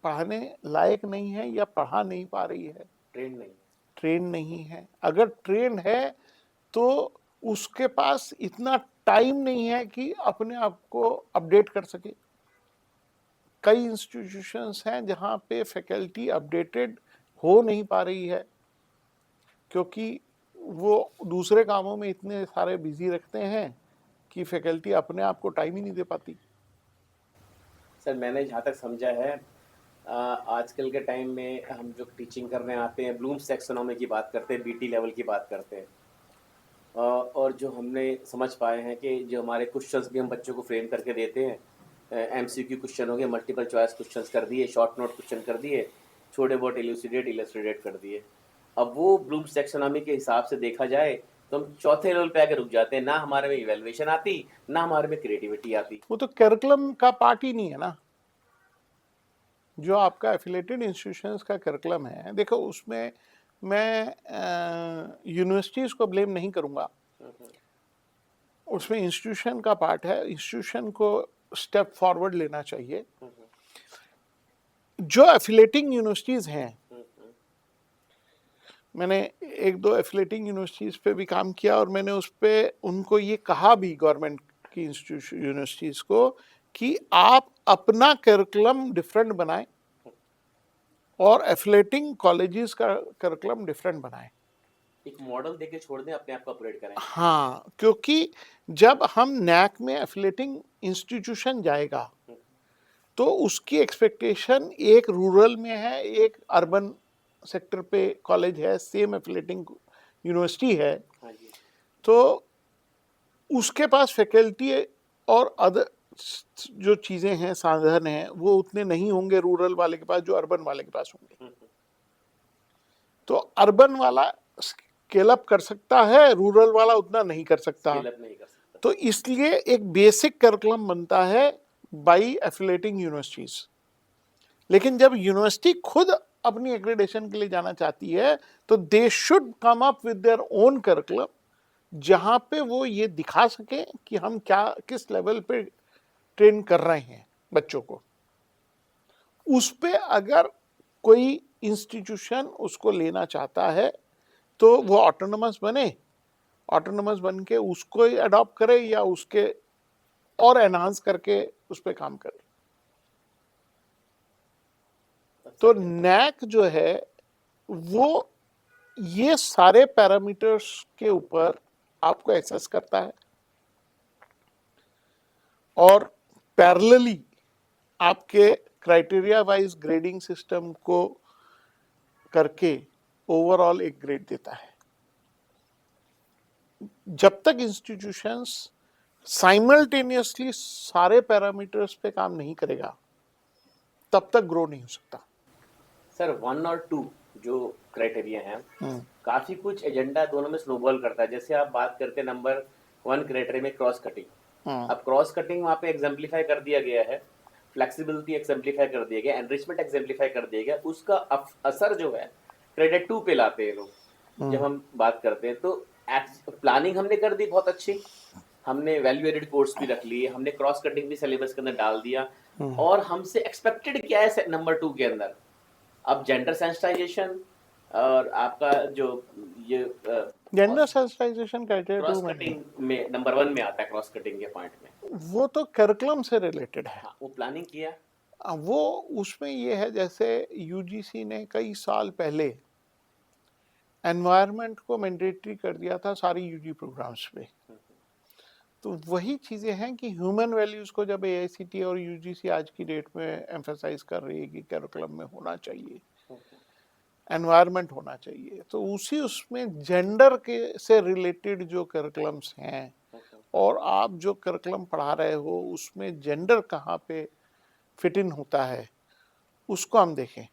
पढ़ाने लायक नहीं है या पढ़ा नहीं पा रही है, ट्रेन नहीं है। अगर ट्रेन है तो उसके पास इतना टाइम नहीं है कि अपने आप को अपडेट कर सके। कई इंस्टीट्यूशंस हैं जहां पे फैकल्टी अपडेटेड हो नहीं पा रही है, क्योंकि वो दूसरे कामों में इतने सारे बिजी रखते हैं कि फैकल्टी अपने आप को टाइम ही नहीं दे पाती। सर मैंने जहाँ तक समझा है, आजकल के टाइम में हम जो टीचिंग करने आते हैं, ब्लूम्स टैक्सोनॉमी की बात करते हैं, बीटी लेवल की बात करते हैं, और जो हमने समझ पाए हैं कि जो हमारे क्वेश्चंस भी हम बच्चों को फ्रेम करके देते हैं, एमसीक्यू क्वेश्चन हो गए, मल्टीपल चॉइस क्वेश्चंस कर दिए, शॉर्ट नोट क्वेश्चन कर दिए, छोटे बहुत इलस्ट्रेटेड कर दिए। अब वो ब्लूम्स टैक्सोनॉमी के हिसाब से देखा जाए तो हम चौथे लेवल पे आके रुक जाते हैं, ना हमारे में इवेल्युएशन आती, ना हमारे में क्रिएटिविटी आती। वो तो करिकुलम का पार्ट ही नहीं है ना। जो आपका एफिलेटेड इंस्टीट्यूशंस का करिकुलम है, देखो उसमें मैं यूनिवर्सिटीज को ब्लेम नहीं करूंगा, उसमें इंस्टीट्यूशन का पार्ट है। इंस्टीट्यूशन को स्टेप फॉरवर्ड लेना चाहिए। जो एफिलेटिंग यूनिवर्सिटीज हैं, मैंने एक दो एफिलेटिंग यूनिवर्सिटीज पे भी काम किया और मैंने उस पे उनको ये कहा भी, गवर्नमेंट की इंस्टीट्यूशन यूनिवर्सिटीज को, कि आप अपना करिकुलम डिफरेंट बनाएं और एफिलेटिंग कॉलेजेस का करिकुलम डिफरेंट बनाएं। एक मॉडल देके छोड़ दें, अपने आप को अपग्रेड करें। हाँ, क्योंकि जब हम नैक में एफिलेटिंग इंस्टीट्यूशन जाएगा तो उसकी एक्सपेक्टेशन एक रूरल में है, एक अर्बन सेक्टर पे कॉलेज है, सेम एफिलेटिंग यूनिवर्सिटी है, तो उसके पास फैकल्टी और अदर जो चीजें हैं, साधन हैं, वो उतने नहीं होंगे रूरल वाले के पास जो अर्बन वाले के पास होंगे। तो अर्बन वाला स्केल अप कर सकता है, रूरल वाला उतना नहीं कर सकता। तो इसलिए एक बेसिक करिकुलम बनता है बाई एफिलेटिंग यूनिवर्सिटीज। लेकिन जब यूनिवर्सिटी खुद अपनी एक्रेडिटेशन के लिए जाना चाहती है तो they should come up with their own curriculum जहाँ पे वो ये दिखा सके कि हम क्या किस लेवल पे ट्रेन कर रहे हैं बच्चों को। उस पे अगर कोई इंस्टीट्यूशन उसको लेना चाहता है तो वो ऑटोनमस बने, ऑटोनमस बन के उसको अडॉप्ट करे या उसके और एनहांस करके उस पर काम करे। तो नैक जो है वो ये सारे पैरामीटर्स के ऊपर आपको एसेस करता है और पैरेलली आपके क्राइटेरिया वाइज ग्रेडिंग सिस्टम को करके ओवरऑल एक ग्रेड देता है। जब तक इंस्टीट्यूशंस साइमल्टेनियसली सारे पैरामीटर्स पे काम नहीं करेगा तब तक ग्रो नहीं हो सकता। सर 1 और 2 जो क्राइटेरिया हैं, काफी कुछ एजेंडा दोनों में स्नोबॉल करता है। जैसे आप बात करते हैं नंबर 1 क्राइटेरिया में क्रॉस कटिंग। अब क्रॉस कटिंग वहाँ पे एग्जाम्प्लीफाई कर दिया गया है, फ्लेक्सिबिलिटी एग्जाम्प्लीफाई कर दिया गया, एनरिचमेंट एग्जाम्प्लीफाई कर दिया गया। उसका असर जो है क्रेडिट 2 पे लाते हैं लोग। जब हम बात करते हैं तो प्लानिंग हमने कर दी बहुत अच्छी, हमने वैल्यू एडेड कोर्स भी रख लिए, हमने क्रॉस कटिंग भी सिलेबस के अंदर डाल दिया, और हमसे एक्सपेक्टेड क्या है नंबर 2 के अंदर। अब जेंडर सेंसिटाइजेशन और आपका जो ये जेंडर सेंसिटाइजेशन क्राइटेरिया क्रॉस 2 में कटिंग में नंबर 1 में आता है, क्रॉस कटिंग के पॉइंट में। वो तो करिकुलम से रिलेटेड है। हाँ, वो प्लानिंग किया। वो उसमें ये है जैसे यूजीसी ने कई साल पहले एनवायरनमेंट को मैंडेटरी कर दिया था सारी यूजी प्रोग्राम्स पे। तो वही चीज़ें हैं कि ह्यूमन वैल्यूज को जब एआईसीटी और यूजीसी आज की डेट में एम्फेसाइज कर रही है कि करिकुलम में होना चाहिए, एनवायरनमेंट होना चाहिए, तो उसी उसमें जेंडर के से रिलेटेड जो करिकुलम्स हैं और आप जो करिकुलम पढ़ा रहे हो उसमें जेंडर कहाँ पे फिट इन होता है उसको हम देखें।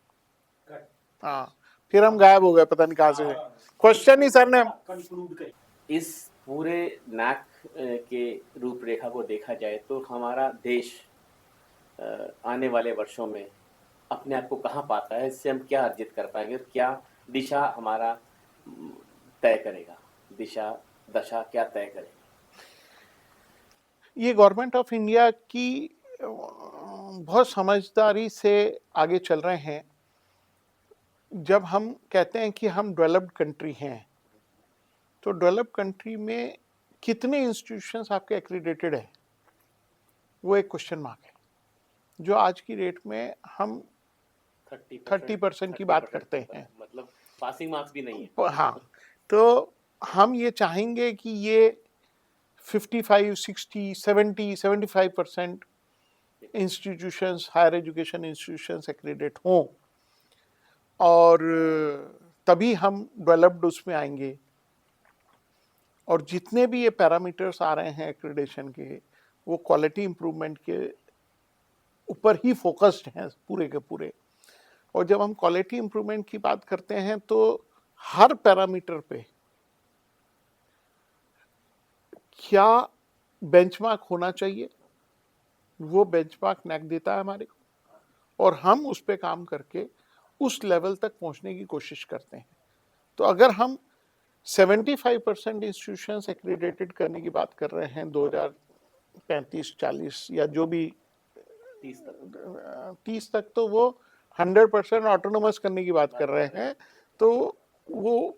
हाँ, फिर हम गायब हो गए, पता नहीं कहाँ से क्वेश्चन ही सर ने। इस पूरे नैक के रूपरेखा को देखा जाए तो हमारा देश आने वाले वर्षों में अपने आप को कहाँ पाता है, इससे हम क्या अर्जित कर पाएंगे, क्या दिशा हमारा तय करेगा, दिशा दशा क्या तय करेगा। ये गवर्नमेंट ऑफ इंडिया की बहुत समझदारी से आगे चल रहे हैं। जब हम कहते हैं कि हम डेवलप्ड कंट्री हैं तो डेवलप्ड कंट्री में कितने इंस्टीट्यूशंस आपके एक्रीडेटेड है वो एक क्वेश्चन मार्क है, जो आज की रेट में हम 30% की बात करते हैं, मतलब पासिंग मार्क्स भी नहीं है। हाँ, तो हम ये चाहेंगे कि ये 55, 60, 70, 75% institutions, higher education institutions accredit हों और तभी हम डेवलप्ड उसमें आएंगे। और जितने भी ये पैरामीटर्स आ रहे हैं एक्रेडिटेशन के, वो क्वालिटी इंप्रूवमेंट के ऊपर ही फोकस्ड हैं पूरे के पूरे। और जब हम क्वालिटी इंप्रूवमेंट की बात करते हैं तो हर पैरामीटर पे क्या बेंचमार्क होना चाहिए, वो बेंचमार्क नैक देता है हमारे को, और हम उस पे काम करके उस लेवल तक पहुंचने की कोशिश करते हैं। तो अगर हम 75% इंस्टीट्यूशंस एक्रेडिटेड करने की बात कर रहे हैं 2035-40 या जो भी 30 तक, तो वो 100% ऑटोनोमस करने की बात कर रहे हैं। तो वो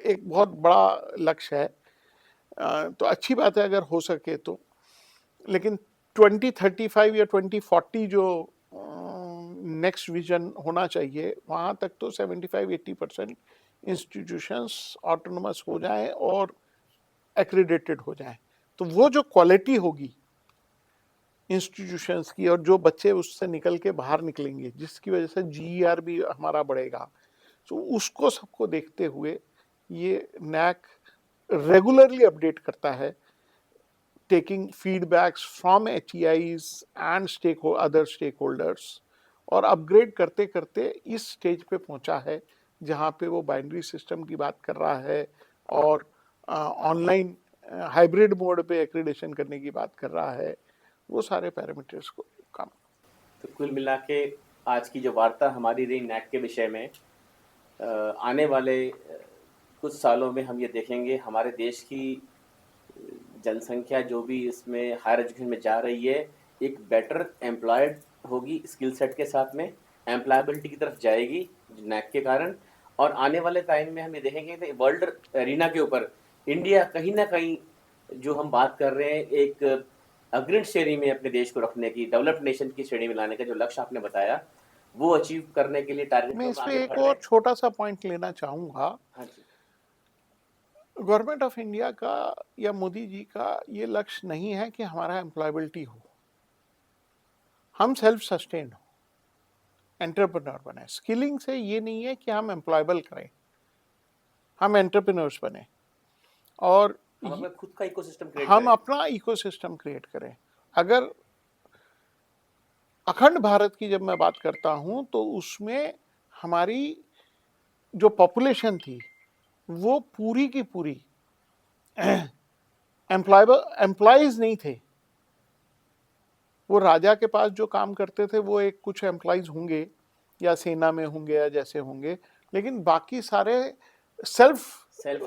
एक बहुत बड़ा लक्ष्य है। तो अच्छी बात है अगर हो सके तो, लेकिन 2035 या 2040 जो नेक्स्ट विजन होना चाहिए, वहाँ तक तो 75-80% इंस्टीट्यूशंस ऑटोनोमस हो जाएं और एक्रेडिटेड हो जाएं। तो वो जो क्वालिटी होगी इंस्टीट्यूशंस की और जो बच्चे उससे निकल के बाहर निकलेंगे, जिसकी वजह से जीईआर भी हमारा बढ़ेगा, तो उसको सबको देखते हुए ये नैक रेगुलरली अपडेट करता है, taking feedbacks from HEIs and other stakeholders, और अपग्रेड करते करते इस स्टेज पे पहुंचा है जहां पे वो बाइनरी सिस्टम की बात कर रहा है और ऑनलाइन हाइब्रिड मोड पे एक्रेडिटेशन करने की बात कर रहा है। वो सारे पैरामीटर्स को काम। तो कुल मिला के आज की जो वार्ता हमारी रही नैक के विषय में, आने वाले कुछ सालों में हम ये देखेंगे हमारे देश की जनसंख्या जो भी इसमें हायर एजुकेशन में जा रही है एक बेटर एम्प्लॉयड होगी स्किल सेट के साथ में, एम्प्लॉयबिलिटी की तरफ जाएगी नैक के कारण। और आने वाले टाइम में हम ये देखेंगे कि वर्ल्ड एरिना के ऊपर इंडिया कहीं ना कहीं जो हम बात कर रहे हैं एक अग्रणी श्रेणी में अपने देश को रखने की, डेवलप्ड नेशन की श्रेणी में लाने का जो लक्ष्य आपने बताया वो अचीव करने के लिए टारगेट मैं में इस हम पे आगे एक बढ़ रहे और हैं। छोटा सा पॉइंट लेना चाहूँगा। हाँ जी। गवर्नमेंट ऑफ इंडिया का या मोदी जी का ये लक्ष्य नहीं है कि हमारा एम्प्लॉयबिलिटी हो, हम सेल्फ सस्टेन्ड हो, एंटरप्रेन्योर बने। स्किलिंग से ये नहीं है कि हम एम्प्लॉयबल करें, हम एंटरप्रेन्योर्स बने और हम अपना खुद का इकोसिस्टम क्रिएट हम करें। अपना इकोसिस्टम क्रिएट करें। अगर अखंड भारत की जब मैं बात करता हूं तो उसमें हमारी जो पॉपुलेशन थी वो पूरी की पूरी एम्प्लॉयज नहीं थे। वो राजा के पास जो काम करते थे वो एक कुछ एम्प्लॉयज होंगे या सेना में होंगे या जैसे होंगे, लेकिन बाकी सारे सेल्फ सेल्फ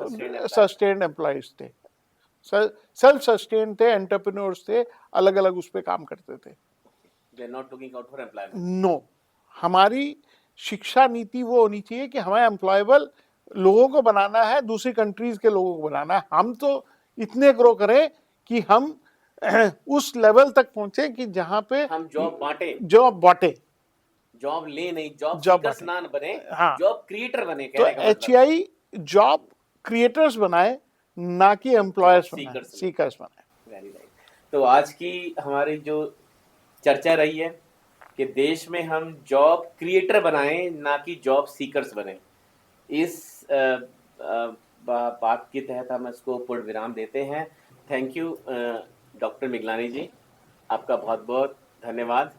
सस्टेन्ड एम्प्लॉयज थे, सेल्फ सस्टेन्ड थे, एंटरप्रेन्योर्स थे, अलग अलग उस पर काम करते थे। They are not looking out for employment. No, हमारी शिक्षा नीति वो होनी चाहिए कि हमें एम्प्लॉयबल लोगों को बनाना है, दूसरी कंट्रीज के लोगों को बनाना है। हम तो इतने ग्रो करें कि हम उस लेवल तक पहुंचे कि जहां पे हम जॉब बांटे, जॉब बांटे, जॉब ले नहीं, जॉब जॉब सीकर्स बांटे। ना बने, हाँ, जॉब क्रिएटर बने, तो कहने का मतलब HEI जॉब क्रिएटर्स बनाए, ना कि जॉब एम्प्लॉयर्स बनाए, सीकर्स नहीं। सीकर्स बनाए। Very right. तो आज की हमारी जो चर्चा रही है कि देश में हम जॉब क्रिएटर बनाएं ना कि जॉब सीकर्स बने, इस बात के तहत हम इसको पूर्ण विराम देते हैं। थैंक यू डॉक्टर मिगलानी जी, आपका बहुत बहुत धन्यवाद।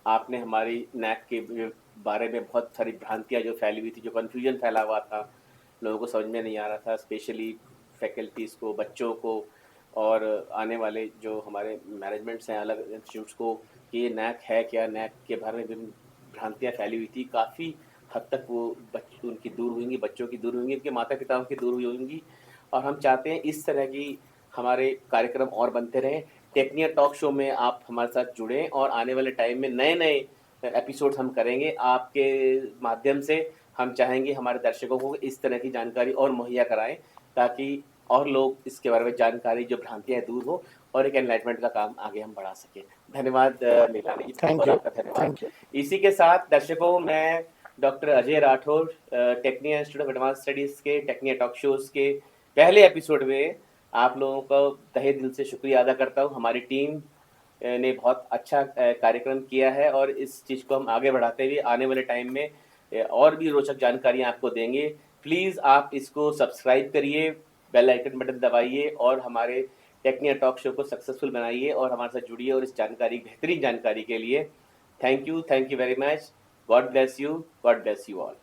आपने हमारी नैक के बारे में बहुत सारी भ्रांतियाँ जो फैली हुई थी, जो कन्फ्यूजन फैला हुआ था, लोगों को समझ में नहीं आ रहा था, स्पेशली फैकल्टीज़ को, बच्चों को और आने वाले जो हमारे मैनेजमेंट्स हैं अलग इंस्टीट्यूट्स को, कि ये नैक है क्या, नैक के बारे में विभिन्न भ्रांतियाँ फैली हुई थी। काफ़ी हद तक वो उनकी दूर हुएंगी, बच्चों की दूर हुएंगी, उनके माता पिताओं की दूर हुई होंगी। और हम चाहते हैं इस तरह की हमारे कार्यक्रम और बनते रहें। टेक्निया टॉक शो में आप हमारे साथ जुड़ें और आने वाले टाइम में नए नए एपिसोड्स हम करेंगे आपके माध्यम से। हम चाहेंगे हमारे दर्शकों को इस तरह की जानकारी और मुहैया कराएं ताकि और लोग इसके बारे में जानकारी, जो भ्रांतियाँ दूर हो और एक एनलाइटमेंट का काम आगे हम बढ़ा सकें। धन्यवाद मिलानी जी, थैंक और यू, आपका धन्यवाद। Thank you. इसी के साथ दर्शकों, मैं doctor Ajay Rathore Tecnia institute of advance studies के टेक्निया टॉक शोज़ के पहले एपिसोड में आप लोगों को तहे दिल से शुक्रिया अदा करता हूँ। हमारी टीम ने बहुत अच्छा कार्यक्रम किया है और इस चीज़ को हम आगे बढ़ाते हुए आने वाले टाइम में और भी रोचक जानकारियाँ आपको देंगे। प्लीज़ आप इसको सब्सक्राइब करिए, बेल आइकन बटन दबाइए और हमारे टेक्निया टॉक शो को सक्सेसफुल बनाइए और हमारे साथ जुड़िए और इस जानकारी, बेहतरीन जानकारी के लिए thank you very much. God bless you all.